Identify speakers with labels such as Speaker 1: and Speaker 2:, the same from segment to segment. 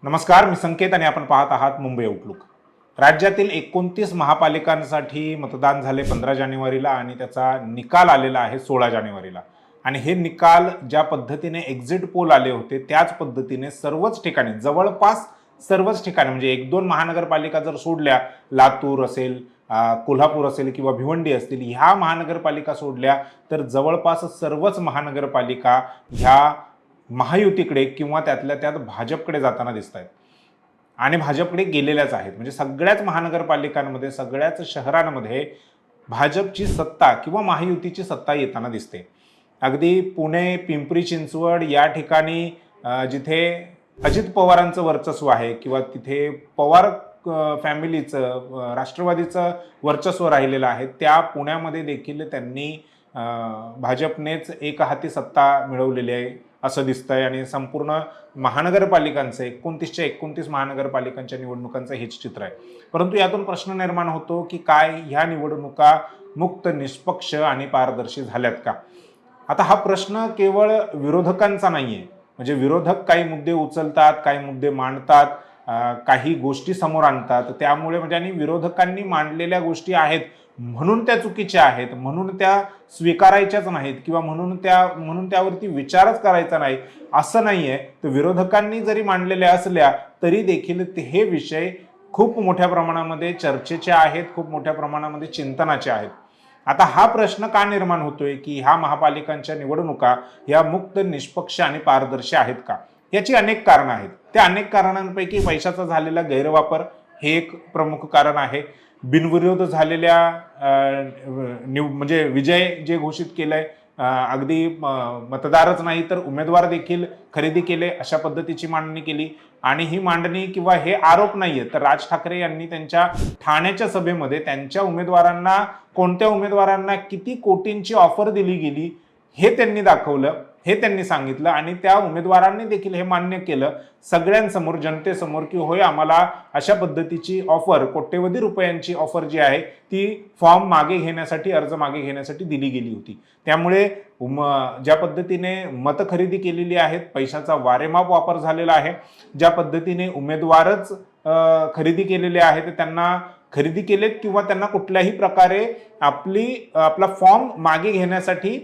Speaker 1: नमस्कार, मी संकेत आणि आपण पाहत आहात मुंबई आउटलुक. राज्यातील 29 महापालिकांसाठी मतदान झाले 15 जानेवारीला आणि त्याचा निकाल आलेला आहे 16 जानेवारीला. आणि हे निकाल ज्या पद्धतीने एक्झिट पोल आले होते त्याच पद्धतीने सर्वच ठिकाणी, जवळपास सर्वच ठिकाणी, म्हणजे 1-2 महानगरपालिका जर सोडल्या, लातूर असेल, कोल्हापूर असेल किंवा भिवंडी असतील, ह्या महानगरपालिका सोडल्या तर जवळपास सर्वच महानगरपालिका ह्या महायुतीकडे किंवा त्यातल्या त्यात भाजपकडे जाताना दिसत आहेत आणि भाजपकडे गेलेल्याच आहेत. म्हणजे सगळ्याच महानगरपालिकांमध्ये, सगळ्याच शहरांमध्ये भाजपची सत्ता किंवा महायुतीची सत्ता येताना दिसते. अगदी पुणे, पिंपरी चिंचवड या ठिकाणी जिथे अजित पवारांचं वर्चस्व आहे किंवा तिथे पवार फॅमिलीचं, राष्ट्रवादीचं वर्चस्व राहिलेलं आहे, त्या पुण्यामध्ये देखील त्यांनी भाजपनेच एकहाती सत्ता मिळवलेली आहे असं दिसतंय. आणि संपूर्ण महानगरपालिकांचं 29च्या 29 महानगरपालिकांच्या निवडणुकांचं हेच चित्र आहे. परंतु यातून प्रश्न निर्माण होतो की काय ह्या निवडणुका मुक्त, निष्पक्ष आणि पारदर्शी झाल्यात का? आता हा प्रश्न केवळ विरोधकांचा नाहीये. म्हणजे विरोधक काही मुद्दे उचलतात, काही मुद्दे मांडतात, काही गोष्टी समोर आणतात. त्यामुळे म्हणजे आणि विरोधकांनी मांडलेल्या गोष्टी आहेत म्हणून त्या चुकीच्या आहेत, म्हणून त्या स्वीकारायच्याच नाहीत किंवा म्हणून त्यावरती विचारच करायचा नाही असं नाहीये. तर विरोधकांनी जरी मांडलेल्या असल्या तरी देखील हे विषय खूप मोठ्या प्रमाणामध्ये चर्चेचे आहेत, खूप मोठ्या प्रमाणामध्ये चिंतनाचे आहेत. आता हा प्रश्न का निर्माण होतोय की ह्या महापालिकांच्या निवडणुका या मुक्त, निष्पक्ष आणि पारदर्शी आहेत का? याची अनेक कारणं आहेत. त्या अनेक कारणांपैकी पैशाचा झालेला गैरवापर हे एक प्रमुख कारण आहे. बिनविरोध झालेल्या म्हणजे विजय जे घोषित केलंय, अगदी मतदारच नाही तर उमेदवार देखील खरेदी केले अशा पद्धतीची मांडणी केली. आणि ही मांडणी किंवा हे आरोप नाहीये, तर राज ठाकरे यांनी त्यांच्या ठाण्याच्या सभेमध्ये त्यांच्या उमेदवारांना, कोणत्या उमेदवारांना किती कोटींची ऑफर दिली गेली हे त्यांनी दाखवलं, हे त्यांनी सांगितलं. आणि त्या उमेदवारांनी देखील हे मान्य केलं सगळ्यांसमोर, जनतेसमोर, की होय आम्हाला अशा पद्धतीची ऑफर, कोट्यवधी रुपयांची ऑफर जी आहे ती फॉर्म मागे घेण्यासाठी, अर्ज मागे घेण्यासाठी दिली गेली होती. त्यामुळे ज्या पद्धतीने मत खरेदी केलेली आहेत, पैशाचा वारेमाप वापर झालेला आहे, ज्या पद्धतीने उमेदवारच खरेदी केलेले आहेत, त्यांना खरेदी केलेत किंवा त्यांना कुठल्याही प्रकारे आपला फॉर्म मागे घेण्यासाठी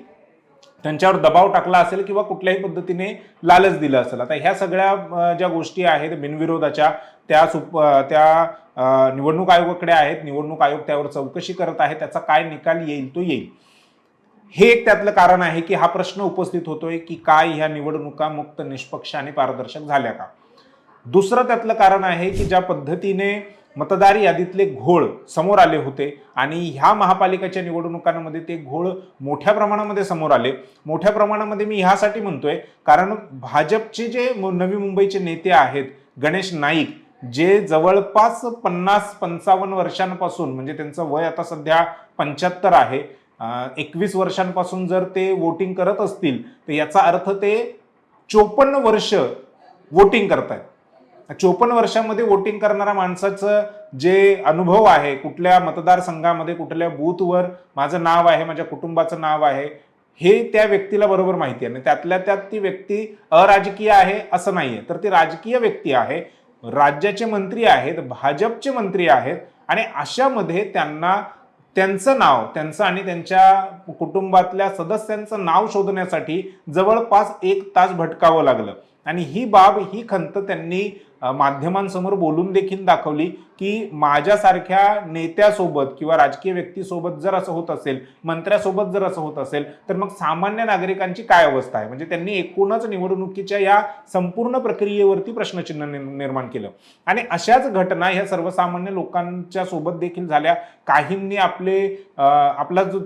Speaker 1: त्यांच्यावर दबाव टाकला असेल किंवा कुठल्याही पद्धतीने लालच दिलं असेल. आता ह्या सगळ्या ज्या गोष्टी आहेत बिनविरोधाच्या, त्या निवडणूक आयोगाकडे आहेत. निवडणूक आयोग त्यावर चौकशी करत आहे. त्याचा काय निकाल येईल तो येईल. हे एक त्यातलं कारण आहे की हा प्रश्न उपस्थित होतोय की काय ह्या निवडणुका मुक्त, निष्पक्ष आणि पारदर्शक झाल्या का? दुसरं त्यातलं कारण आहे की ज्या पद्धतीने मतदार यादीतले घोळ समोर आले होते आणि ह्या महापालिकेच्या निवडणुकांमध्ये ते घोळ मोठ्या प्रमाणामध्ये समोर आले. मोठ्या प्रमाणामध्ये मी ह्यासाठी म्हणतोय कारण भाजपचे जे नवी मुंबईचे नेते आहेत, गणेश नाईक, जे जवळपास 50-55 वर्षांपासून, म्हणजे त्यांचं वय आता सध्या 75 आहे, 21 वर्षांपासून जर ते वोटिंग करत असतील तर याचा अर्थ ते 54 वर्ष वोटिंग करतायत. 54 वर्षांमध्ये वोटिंग करणाऱ्या माणसाचं जे अनुभव आहे, कुठल्या मतदारसंघामध्ये कुठल्या बूथवर माझं नाव आहे, माझ्या कुटुंबाचं नाव आहे, हे त्या व्यक्तीला बरोबर माहिती आहे. आणि त्यातल्या त्यात ती व्यक्ती अराजकीय आहे असं नाहीये, तर ती राजकीय व्यक्ती आहे, राज्याचे मंत्री आहेत, भाजपचे मंत्री आहेत. आणि अशामध्ये त्यांना त्यांचं नाव, त्यांचं आणि त्यांच्या कुटुंबातल्या सदस्यांचं नाव शोधण्यासाठी जवळपास 1 तास भटकावं लागलं. आणि ही बाब, ही खंत त्यांनी माध्यमांसमोर बोलून देखील दाखवली की माझ्यासारख्या नेत्यासोबत किंवा राजकीय व्यक्तीसोबत जर असं होत असेल, मंत्र्यासोबत जर असं होत असेल, तर मग सामान्य नागरिकांची काय अवस्था आहे. म्हणजे त्यांनी एकूणच निवडणुकीच्या या संपूर्ण प्रक्रियेवरती प्रश्नचिन्ह निर्माण केलं. आणि अशाच घटना ह्या सर्वसामान्य लोकांच्या सोबत देखील झाल्या. काहींनी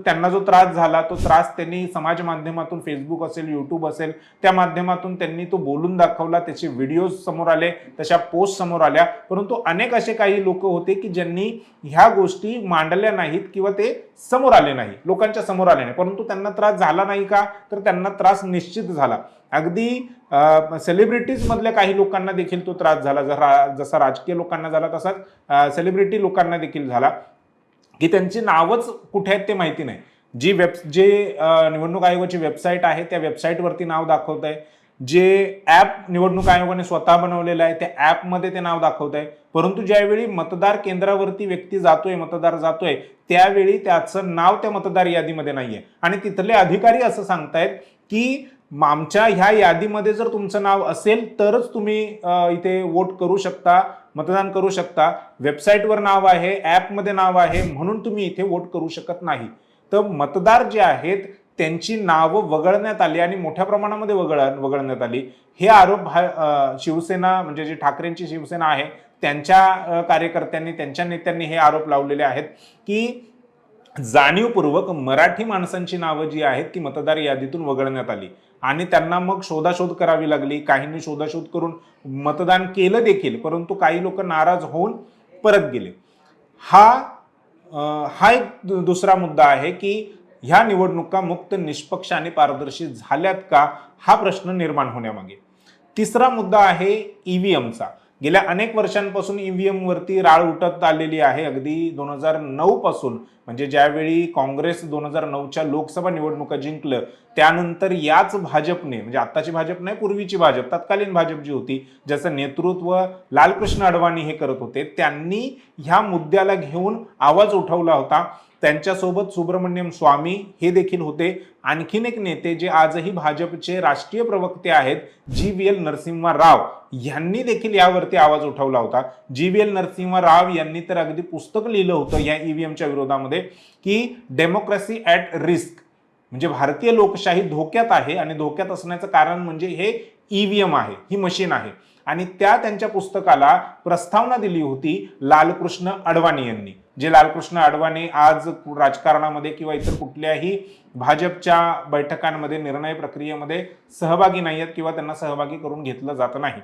Speaker 1: त्यांना जो त्रास झाला तो त्रास त्यांनी समाज माध्यमातून, फेसबुक असेल, युट्यूब असेल, त्या माध्यमातून त्यांनी तो बोलून दाखवला. त्याचे व्हिडिओज समोर आले, तशा पोस्ट समोर आल्या. परंतु अनेक असे काही लोक होते की ज्यांनी ह्या गोष्टी मांडल्या नाहीत किंवा ते समोर आले नाही, लोकांच्या समोर आले नाही. परंतु त्यांना त्रास झाला नाही का? तर त्यांना त्रास निश्चित झाला. अगदी सेलिब्रिटीज मधल्या काही लोकांना देखील तो त्रास झाला. जसा राजकीय लोकांना झाला तसाच सेलिब्रिटी लोकांना देखील झाला की त्यांची नावच कुठे आहेत ते माहिती नाही. जे निवडणूक आयोगाची वेबसाईट आहे त्या वेबसाईटवरती नाव दाखवत आहे, जे ऍप निवडणूक आयोगाने स्वतः बनवलेलं आहे त्या ऍपमध्ये ते नाव दाखवत आहे, परंतु ज्यावेळी मतदार केंद्रावरती व्यक्ती जातोय, मतदार जातोय, त्यावेळी त्याचं नाव त्या मतदार यादीमध्ये नाहीये. आणि तिथले अधिकारी असं सांगतायत की आमच्या ह्या यादीमध्ये जर तुमचं नाव असेल तरच तुम्ही इथे वोट करू शकता, मतदान करू शकता. वेबसाईटवर नाव आहे, ऍपमध्ये नाव आहे, म्हणून तुम्ही इथे वोट करू शकत नाही. तर मतदार जे आहेत त्यांची नावं वगळण्यात आली आणि मोठ्या प्रमाणामध्ये वगळण्यात आली. हे आरोप शिवसेना म्हणजे जी ठाकरेंची शिवसेना आहे त्यांच्या कार्यकर्त्यांनी, त्यांच्या नेत्यांनी हे आरोप लावलेले आहेत की जाणीवपूर्वक मराठी माणसांची नावं जी आहेत ती मतदार यादीतून वगळण्यात आली आणि त्यांना मग शोधाशोध करावी लागली. काहींनी शोधाशोध करून मतदान केलं देखील, परंतु काही लोक नाराज होऊन परत गेले. हा एक दुसरा मुद्दा आहे की ह्या निवडणुका मुक्त, निष्पक्ष आणि पारदर्शी झाल्यात का, हा प्रश्न निर्माण होण्यामागे. तिसरा मुद्दा आहे ईव्हीएमचा. गेल्या अनेक वर्षांपासून ईव्हीएम वरती राळ उठत आलेली आहे. अगदी 2009 पासून, म्हणजे ज्यावेळी काँग्रेस 2009च्या लोकसभा निवडणुका जिंकलं त्यानंतर याच भाजपने, म्हणजे आत्ताची भाजप नाही, पूर्वीची भाजप, तत्कालीन भाजप जी होती, ज्याचं नेतृत्व लालकृष्ण अडवाणी हे करत होते, त्यांनी ह्या मुद्द्याला घेऊन आवाज उठवला होता. त्यांच्यासोबत सुब्रमण्यम स्वामी हे देखील होते. आणखीन एक नेते जे आजही भाजपचे राष्ट्रीय प्रवक्ते आहेत, GVL नरसिंह राव, यांनी देखील यावरती आवाज उठवला होता. GVL नरसिंह राव यांनी तर अगदी पुस्तक लिहिलं होतं या ईव्हीएमच्या विरोधामध्ये की डेमोक्रेसी ॲट रिस्क, म्हणजे भारतीय लोकशाही धोक्यात आहे आणि धोक्यात असण्याचं कारण म्हणजे हे ईव्हीएम आहे, ही मशीन आहे. आणि त्यांच्या पुस्तकाला प्रस्तावना दिली होती लालकृष्ण अडवाणी यांनी. जे लालकृष्ण अडवाणी आज राजकारणामध्ये किंवा इतर कुठल्याही भाजपच्या बैठकांमध्ये, निर्णय प्रक्रियेमध्ये सहभागी नाही आहेत किंवा त्यांना सहभागी करून घेतलं जात नाही.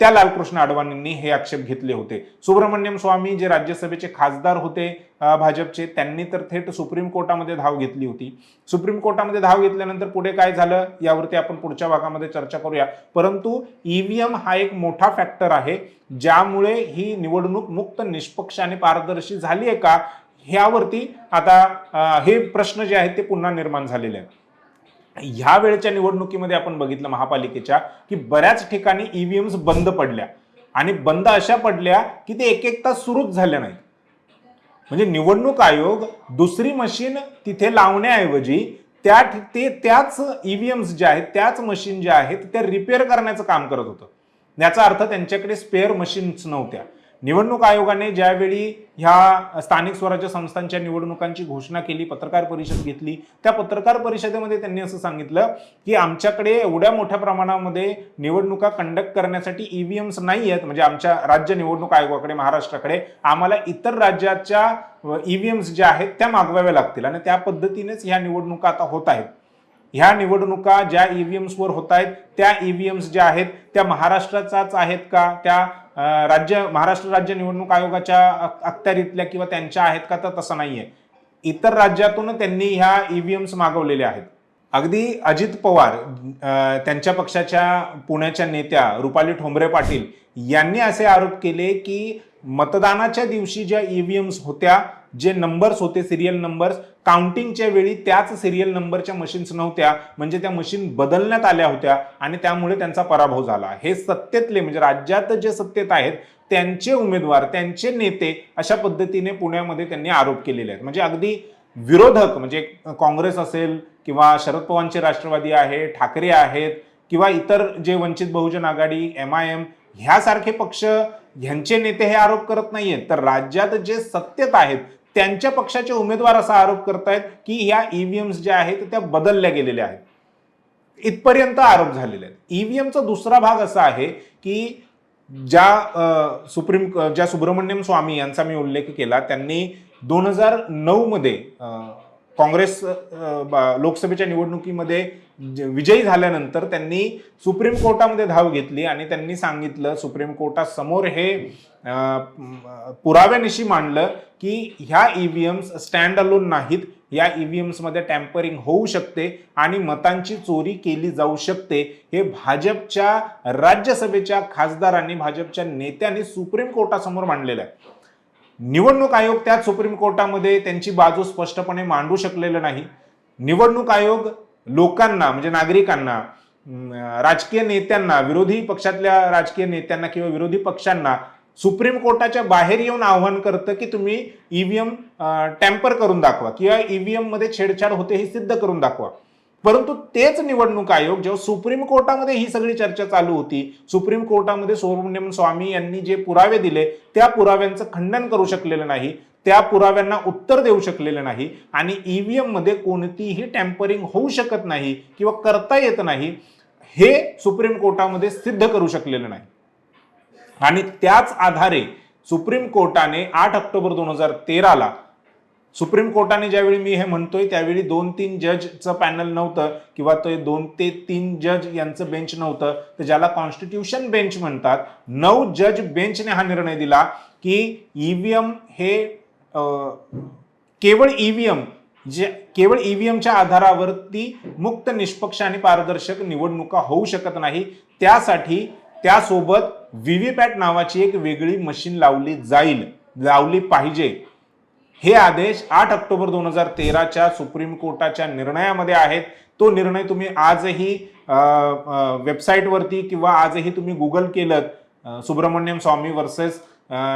Speaker 1: त्या लालकृष्ण अडवाणींनी हे आक्षेप घेतले होते. सुब्रमण्यम स्वामी जे राज्यसभेचे खासदार होते भाजपचे, त्यांनी तर थेट सुप्रीम कोर्टामध्ये धाव घेतली होती. सुप्रीम कोर्टामध्ये धाव घेतल्यानंतर पुढे काय झालं यावरती आपण पुढच्या भागामध्ये चर्चा करूया. परंतु ईव्हीएम हा एक मोठा फॅक्टर आहे ज्यामुळे ही निवडणूक मुक्त, निष्पक्ष आणि पारदर्शी झाली आहे का, ह्यावरती आता हे प्रश्न जे आहेत ते पुन्हा निर्माण झालेले आहेत. ह्या वेळेच्या निवडणुकीमध्ये आपण बघितलं महापालिकेच्या की बऱ्याच ठिकाणी ईव्हीएम्स बंद पडल्या आणि बंद अशा पडल्या की ते एक तास सुरूच झाल्या नाहीत. म्हणजे निवडणूक आयोग दुसरी मशीन तिथे लावण्याऐवजी त्याच ईव्हीएम्स ज्या आहेत, त्याच मशीन ज्या आहेत त्या रिपेअर करण्याचं काम करत होतं. याचा अर्थ त्यांच्याकडे स्पेअर मशीन्स नव्हत्या. निवडणूक आयोगाने ज्यावेळी ह्या स्थानिक स्वराज्य संस्थांच्या निवडणुकांची घोषणा केली, पत्रकार परिषद घेतली, त्या पत्रकार परिषदेमध्ये त्यांनी असं सांगितलं की आमच्याकडे एवढ्या मोठ्या प्रमाणामध्ये निवडणुका कंडक्ट करण्यासाठी ईव्हीएम्स नाही आहेत, म्हणजे आमच्या राज्य निवडणूक आयोगाकडे, महाराष्ट्राकडे, आम्हाला इतर राज्याच्या ईव्हीएम्स ज्या आहेत त्या मागवाव्या लागतील आणि त्या पद्धतीनेच ह्या निवडणुका आता होत आहेत. ह्या निवडणुका ज्या ईव्हीएम्सवर होत आहेत त्या ईव्हीएम्स ज्या आहेत त्या महाराष्ट्राचाच आहेत का, त्या महाराष्ट्र राज्य निवडणूक आयोगाच्या अखत्यारीतल्या किंवा त्यांच्या आहेत का, तर तसं नाहीये. इतर राज्यातून त्यांनी ह्या ईव्हीएम्स मागवलेल्या आहेत. अगदी अजित पवार त्यांच्या पक्षाच्या पुण्याच्या नेत्या रुपाली ठोंबरे पाटील यांनी असे आरोप केले की मतदानाच्या दिवशी ज्या ईव्हीएम्स होत्या, जे नंबर्स होते, सिरियल नंबर्स, काउंटिंगच्या वेळी त्याच सिरियल नंबरच्या मशीन्स नव्हत्या, म्हणजे त्या मशीन बदलण्यात आल्या होत्या आणि त्यामुळे त्यांचा पराभव झाला. हे सत्तेतले, म्हणजे राज्यात जे सत्तेत आहेत त्यांचे उमेदवार, त्यांचे नेते अशा पद्धतीने पुण्यामध्ये त्यांनी आरोप केलेले आहेत. म्हणजे अगदी विरोधक, म्हणजे काँग्रेस असेल किंवा शरद पवारांचे राष्ट्रवादी आहे, ठाकरे आहेत किंवा इतर जे वंचित बहुजन आघाडी, MIM ह्यासारखे पक्ष, ह्यांचे नेते हे आरोप करत नाहीयेत, तर राज्यात जे सत्तेत आहेत त्यांच्या पक्षाचे उमेदवार असा आरोप करतायत की ह्या ईव्हीएम्स ज्या आहेत त्या बदलल्या गेलेल्या आहेत. इथपर्यंत आरोप झालेले आहेत. ईव्हीएमचा दुसरा भाग असा आहे की ज्या सुब्रमण्यम स्वामी यांचा मी उल्लेख केला, त्यांनी 2009 मध्ये काँग्रेस लोकसभेच्या निवडणुकीमध्ये विजयी झाल्यानंतर त्यांनी सुप्रीम कोर्टामध्ये धाव घेतली आणि त्यांनी सांगितलं, सुप्रीम कोर्टासमोर हे पुराव्यानिशी मांडलं की ह्या ईव्हीएम्स स्टँड अलोन नाहीत, या ईव्हीएम्स मध्ये टॅम्परिंग होऊ शकते आणि मतांची चोरी केली जाऊ शकते. हे भाजपच्या राज्यसभेच्या खासदारांनी, भाजपच्या नेत्यांनी सुप्रीम कोर्टासमोर मांडलेलं आहे. निवडणूक आयोग त्याच सुप्रीम कोर्टामध्ये त्यांची बाजू स्पष्टपणे मांडू शकलेलं नाही. निवडणूक आयोग लोकांना, म्हणजे नागरिकांना राजकीय नेत्यांना, विरोधी पक्षातल्या राजकीय नेत्यांना किंवा विरोधी पक्षांना सुप्रीम कोर्टाच्या बाहेर येऊन आव्हान करतं की तुम्ही ईव्हीएम टॅम्पर करून दाखवा किंवा ईव्हीएम मध्ये छेडछाड होते हे सिद्ध करून दाखवा. परंतु तेच निवडणूक आयोग जेव्हा सुप्रीम कोर्टामध्ये ही सगळी चर्चा चालू होती, सुप्रीम कोर्टामध्ये सुब्रमण्यम स्वामी यांनी जे पुरावे दिले त्या पुराव्यांचं खंडन करू शकलेलं नाही, त्या पुराव्यांना उत्तर देऊ शकलेलं नाही आणि ईव्हीएम मध्ये कोणतीही टॅम्परिंग होऊ शकत नाही किंवा करता येत नाही हे सुप्रीम कोर्टामध्ये सिद्ध करू शकलेलं नाही. आणि त्याच आधारे सुप्रीम कोर्टाने 8 ऑक्टोबर 2013ला सुप्रीम कोर्टाने ज्यावेळी मी हे म्हणतोय त्यावेळी 2-3 जजचं पॅनल नव्हतं किंवा ते 2 ते 3 जज यांचं बेंच नव्हतं, तर ज्याला कॉन्स्टिट्यूशन बेंच म्हणतात, 9 जज बेंचने हा निर्णय दिला की ईव्हीएम हे केवळ ईव्हीएमच्या आधारावरती मुक्त, निष्पक्ष आणि पारदर्शक निवडणुका होऊ शकत नाही. त्यासाठी त्यासोबत व्हीव्हीपॅट नावाची एक वेगळी मशीन लावली पाहिजे. हे आदेश 8 ऑक्टोबर 2013च्या सुप्रीम कोर्टाच्या निर्णयामध्ये आहेत. तो निर्णय तुम्ही आजही वेबसाईटवरती किंवा आजही तुम्ही गुगल केलं सुब्रमण्यम स्वामी वर्सेस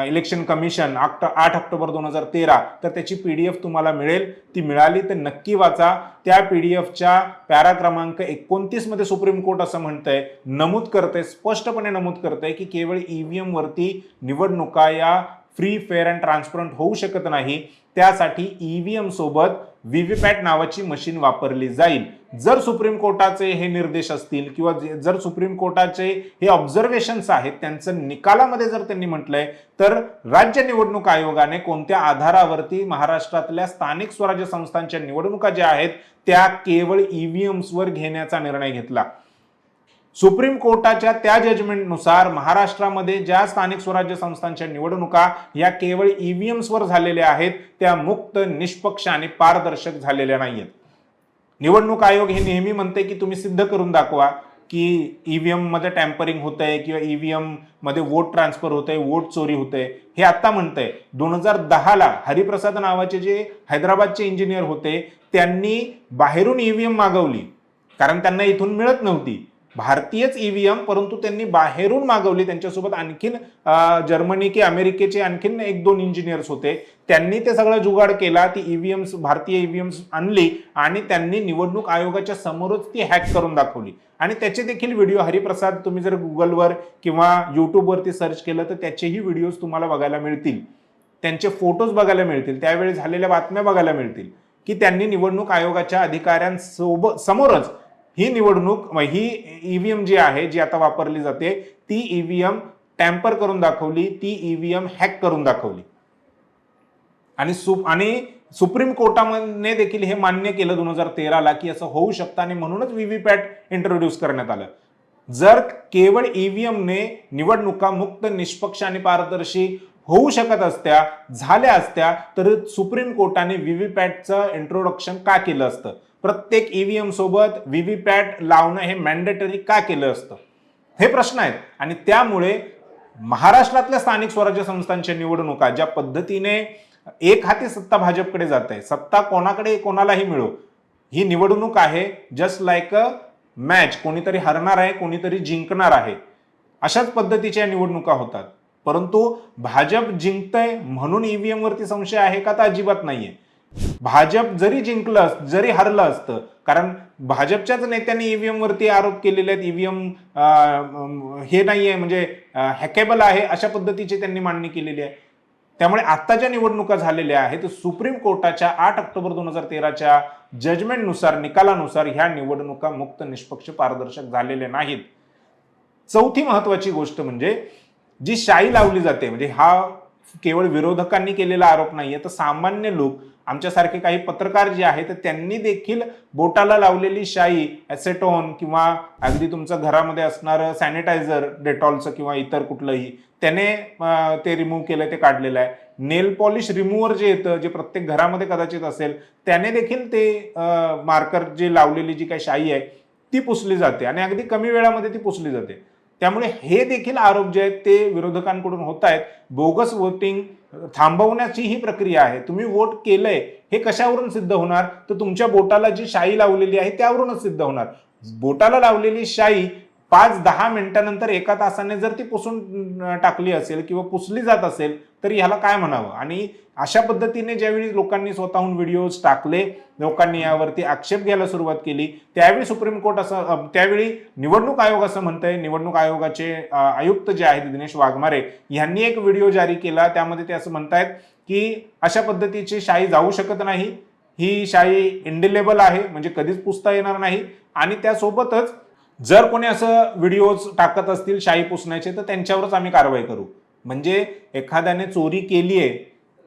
Speaker 1: इलेक्शन कमिशन 8 ऑक्टोबर 2013 तर त्याची PDF तुम्हाला मिळेल. ती मिळाली तर नक्की वाचा. त्या PDFच्या पॅरा क्रमांक 29 मध्ये सुप्रीम कोर्ट असं म्हणतंय, नमूद करते, स्पष्टपणे नमूद करते की केवळ ईव्हीएम वरती निवडणुका या फ्री, फेअर अँड ट्रान्सपरंट होऊ शकत नाही. त्यासाठी ईव्हीएम सोबत व्हीव्हीपॅट नावाची मशीन वापरली जाईल. जर सुप्रीम कोर्टाचे हे निर्देश असतील किंवा जर सुप्रीम कोर्टाचे हे ऑब्झर्वेशन्स आहेत, त्यांचं निकालामध्ये जर त्यांनी म्हटलंय, तर राज्य निवडणूक आयोगाने कोणत्या आधारावरती महाराष्ट्रातल्या स्थानिक स्वराज्य संस्थांच्या निवडणुका ज्या आहेत त्या केवळ ईव्हीएम्सवर घेण्याचा निर्णय घेतला. सुप्रीम कोर्टाच्या त्या जजमेंटनुसार महाराष्ट्रामध्ये ज्या स्थानिक स्वराज्य संस्थांच्या निवडणुका या केवळ ईव्हीएम्सवर झालेल्या आहेत त्या मुक्त, निष्पक्ष आणि पारदर्शक झालेल्या नाहीयेत. निवडणूक आयोग हे नेहमी म्हणते की तुम्ही सिद्ध करून दाखवा की ईव्हीएम मध्ये टॅम्परिंग होतंय किंवा ईव्हीएम मध्ये वोट ट्रान्सफर होतंय, वोट चोरी होतंय. हे आता म्हणतंय. 2010ला हरिप्रसाद नावाचे जे हैदराबादचे इंजिनियर होते त्यांनी बाहेरून ईव्हीएम मागवली, कारण त्यांना इथून मिळत नव्हती भारतीयच ईव्हीएम, परंतु त्यांनी बाहेरून मागवली. त्यांच्यासोबत आणखीन जर्मनी की अमेरिकेचे आणखीन 1-2 इंजिनियर्स होते. त्यांनी ते सगळं जुगाड केला, ती ईव्हीएम्स, भारतीय ईव्हीएम्स आणली आणि त्यांनी निवडणूक आयोगाच्या समोरच ती हॅक करून दाखवली. आणि त्याचे देखील व्हिडिओ, हरिप्रसाद तुम्ही जर गुगलवर किंवा युट्यूबवरती सर्च केलं तर त्याचेही व्हिडिओज तुम्हाला बघायला मिळतील, त्यांचे फोटोज बघायला मिळतील, त्यावेळी झालेल्या बातम्या बघायला मिळतील की त्यांनी निवडणूक आयोगाच्या अधिकाऱ्यांसोबत समोरच ही निवडणूक, ही ईव्हीएम जी आहे जी आता वापरली जाते ती ईव्हीएम टॅम्पर करून दाखवली, ती ईव्हीएम हॅक करून दाखवली. आणि सुप्रीम कोर्टाने देखील हे मान्य केलं 2013ला की असं होऊ शकतं आणि म्हणूनच व्हीव्हीपॅट इंट्रोड्यूस करण्यात आलं. जर केवळ ईव्हीएमने निवडणुका मुक्त, निष्पक्ष आणि पारदर्शी होऊ शकत झाल्या असत्या तर सुप्रीम कोर्टाने व्हीव्हीपॅटचं इंट्रोडक्शन का केलं असतं? प्रत्येक ईव्हीएम सोबत व्हीव्हीपॅट लावणं हे मॅन्डेटरी का केलं असतं? हे प्रश्न आहेत. आणि त्यामुळे महाराष्ट्रातल्या स्थानिक स्वराज्य संस्थांच्या निवडणुका ज्या पद्धतीने एक हाती सत्ता भाजपकडे जात आहे, सत्ता कोणाकडे कोणालाही मिळो, ही निवडणूक आहे जस्ट लाईक अ मॅच, कोणीतरी हरणार आहे, कोणीतरी जिंकणार आहे, अशाच पद्धतीच्या निवडणुका होतात. परंतु भाजप जिंकतंय म्हणून ईव्हीएम वरती संशय आहे का? तर अजिबात नाहीये. भाजप जरी जिंकलं, जरी हरलं असतं, कारण भाजपच्याच नेत्यांनी ईव्हीएम वरती आरोप केलेले आहेत, ईव्हीएम हे नाहीये म्हणजे हॅकेबल आहे अशा पद्धतीची त्यांनी मांडणी केलेली आहे. त्यामुळे आता ज्या निवडणुका झालेल्या आहेत सुप्रीम कोर्टाच्या 8 ऑक्टोबर 2013च्या जजमेंटनुसार, निकालानुसार ह्या निवडणुका मुक्त, निष्पक्ष, पारदर्शक झालेल्या नाहीत. चौथी महत्वाची गोष्ट म्हणजे जी शाई लावली जाते, म्हणजे हा केवळ विरोधकांनी केलेला आरोप नाहीये, तर सामान्य लोक, आमच्यासारखे काही पत्रकार जे आहेत त्यांनी देखील बोटाला लावलेली शाई, ॲसेटोन किंवा अगदी तुमच्या घरामध्ये असणारं सॅनिटायझर, डेटॉलचं किंवा इतर कुठलंही, त्याने ते रिमूव्ह केलं, ते काढलेलं आहे. नेल पॉलिश रिमूव्हर जे येतं, जे प्रत्येक घरामध्ये कदाचित असेल, त्याने देखील ते मार्कर जे लावलेली जी काही शाई आहे ती पुसली जाते आणि अगदी कमी वेळामध्ये ती पुसली जाते. त्यामुळे हे देखील आरोप जे आहेत ते विरोधकांकडून होत आहेत. बोगस वोटिंग थांबवण्याची ही प्रक्रिया आहे. तुम्ही वोट केलंय हे कशावरून सिद्ध होणार? तर तुमच्या बोटाला जी शाई लावलेली आहे त्यावरूनच सिद्ध होणार. बोटाला लावलेली शाई 5-10 मिनिटानंतर एका तासाने जर ती पुसून टाकली असेल किंवा पुसली जात असेल तर ह्याला काय म्हणावं? आणि अशा पद्धतीने ज्यावेळी लोकांनी स्वतःहून व्हिडिओज टाकले, लोकांनी यावरती आक्षेप घ्यायला सुरुवात केली, त्यावेळी सुप्रीम कोर्ट असं, त्यावेळी निवडणूक आयोग असं म्हणतंय, निवडणूक आयोगाचे आयुक्त जे आहेत दिनेश वाघमारे यांनी एक व्हिडिओ जारी केला. त्यामध्ये ते असं म्हणतायत की अशा पद्धतीची शाई जाऊ शकत नाही, ही शाई इंडिलेबल आहे, म्हणजे कधीच पुसता येणार नाही. आणि त्यासोबतच जर कोणी असं व्हिडिओज टाकत असतील शाई पुसण्याचे तर त्यांच्यावरच आम्ही कारवाई करू. म्हणजे एखाद्याने चोरी केली आहे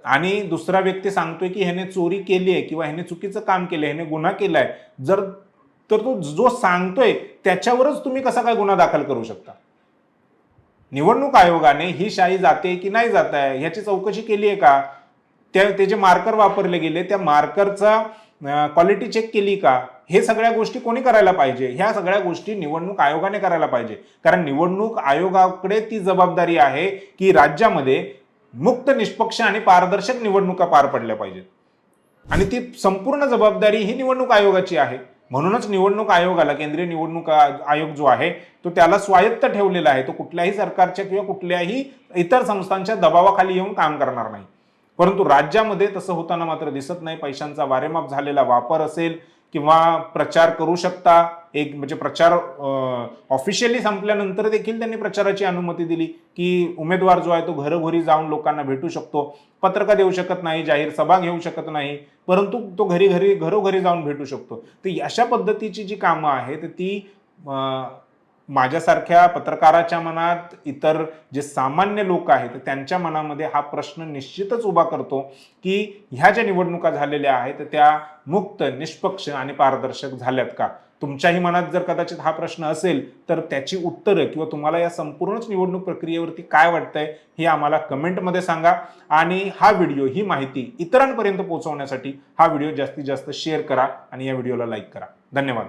Speaker 1: आणि दुसरा व्यक्ती सांगतोय की ह्याने चोरी केली आहे किंवा ह्याने चुकीचं काम केलंय, ह्याने गुन्हा केलाय, जर तर तो जो सांगतोय त्याच्यावरच तुम्ही कसा काय गुन्हा दाखल करू शकता? निवडणूक आयोगाने ही शाई जाते की नाही जात आहे ह्याची चौकशी केली आहे का? ते जे मार्कर वापरले गेले त्या मार्करचा क्वालिटी चेक केली का? हे सगळ्या गोष्टी कोणी करायला पाहिजे? ह्या सगळ्या गोष्टी निवडणूक आयोगाने करायला पाहिजे. कारण निवडणूक आयोगाकडे ती जबाबदारी आहे की राज्यामध्ये मुक्त, निष्पक्ष आणि पारदर्शक निवडणुका पार पडल्या पाहिजेत. आणि ती संपूर्ण जबाबदारी ही निवडणूक आयोगाची आहे. म्हणूनच निवडणूक आयोगाला, केंद्रीय निवडणूक आयोग जो आहे तो त्याला स्वायत्त ठेवलेला आहे. तो कुठल्याही सरकारच्या किंवा कुठल्याही इतर संस्थांच्या दबावाखाली येऊन काम करणार नाही. परंतु राज्यामध्ये तसं होताना मात्र दिसत नाही. पैशांचा वारेमाप झालेला वापर असेल किंवा प्रचार करू शकता, एक म्हणजे प्रचार ऑफिशियली संपल्यानंतर देखील त्यांनी प्रचाराची अनुमती दिली की उमेदवार जो आहे तो घरोघरी जाऊन लोकांना भेटू शकतो, पत्रकार देऊ शकत नाही, जाहीर सभा घेऊ शकत नाही, परंतु तो घरोघरी जाऊन भेटू शकतो. तर अशा पद्धतीची जी कामं आहेत ती माझ्यासारख्या पत्रकाराच्या मनात, इतर जे सामान्य लोक आहेत त्यांच्या मनामध्ये हा प्रश्न निश्चितच उभा करतो की ह्या ज्या निवडणुका झालेल्या आहेत त्या मुक्त, निष्पक्ष आणि पारदर्शक झाल्यात का? तुमच्याही मनात जर कदाचित हा प्रश्न असेल तर त्याची उत्तरं किंवा तुम्हाला या संपूर्णच निवडणूक प्रक्रियेवरती काय वाटतंय हे आम्हाला कमेंटमध्ये सांगा. आणि हा व्हिडिओ, ही माहिती इतरांपर्यंत पोहोचवण्यासाठी हा व्हिडिओ जास्तीत जास्त शेअर करा आणि या व्हिडिओला लाईक करा. धन्यवाद.